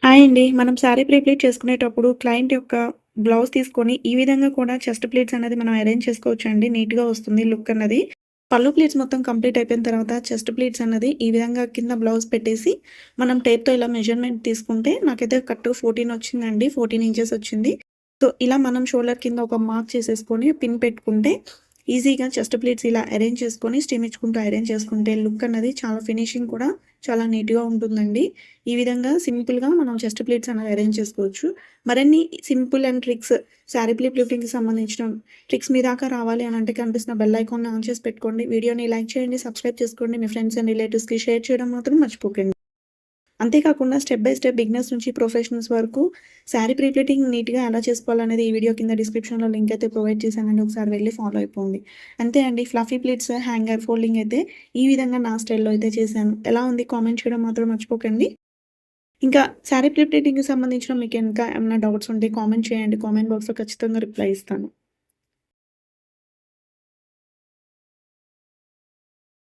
Hi అండి. మనం శారీ ప్రీప్లీట్ చేసుకునేటప్పుడు క్లయింట్ యొక్క బ్లౌజ్ తీసుకొని ఈ విధంగా కూడా చెస్ట్ ప్లీట్స్ అనేది మనం అరేంజ్ చేసుకోవచ్చండి. నీట్‌గా వస్తుంది లుక్ అన్నది. పళ్ళు ప్లీట్స్ మొత్తం కంప్లీట్ అయిపోయిన తర్వాత చెస్ట్ ప్లీట్స్ అన్నది ఈ విధంగా కింద బ్లౌజ్ పెట్టేసి మనం టేప్‌తో ఇలా మెజర్‌మెంట్ తీసుకుంటే నాకైతే కరెక్ట్ 14 వచ్చిందండి. 14 ఇంచెస్ వచ్చింది. సో, ఇలా మనం షోల్డర్ కింద ఒక మార్క్ చేసేసుకొని పిన్ పెట్టుకుంటే ఈజీగా చెస్ట్ ప్లీట్స్ ఇలా అరేంజ్ చేసుకొని స్టిమ్ ఇచ్చుకుంటూ అరేంజ్ చేసుకుంటే లుక్ అన్నది చాలా ఫినిషింగ్ కూడా చాలా నీట్‌గా ఉంటుందండి. ఈ విధంగా సింపుల్‌గా మనం చెస్ట్ ప్లీట్స్ అనేది అరేంజ్ చేసుకోవచ్చు. మరిన్ని సింపుల్ అండ్ ట్రిక్స్ శారీ ప్లీటింగ్‌కి సంబంధించిన ట్రిక్స్ మీ దాకా రావాలి అని అంటే కనిపిస్తున్న బెల్ ఐకాన్‌ని ఆన్ చేసి పెట్టుకోండి. వీడియోని లైక్ చేయండి, సబ్స్క్రైబ్ చేసుకోండి. మీ ఫ్రెండ్స్ అండ్ రిలేటివ్స్‌కి షేర్ చేయడం మాత్రం మర్చిపోకండి. అంతేకాకుండా స్టెప్ బై స్టెప్ బిగినర్స్ నుంచి ప్రొఫెషనల్స్ వరకు శారీ ప్లీటింగ్ నీట్‌గా ఎలా చేసుకోవాలనేది ఈ వీడియో కింద డిస్క్రిప్షన్‌లో లింక్ అయితే ప్రొవైడ్ చేశానండి. ఒకసారి వెళ్లి ఫాలో అయిపోండి. అంతే అండి. ఫ్లఫీ ప్లీట్స్, హ్యాంగర్ ఫోల్డింగ్ అయితే ఈ విధంగా నా స్టైల్‌లో అయితే చేశాను. ఎలా ఉంది కామెంట్ చేయడం మాత్రం మర్చిపోకండి. ఇంకా శారీ ప్రిప్లేటింగ్‌కి సంబంధించిన మీకు ఇంకా ఏమన్నా డౌట్స్ ఉంటే కామెంట్ చేయండి. కామెంట్ బాక్స్‌లో ఖచ్చితంగా రిప్లై ఇస్తాను.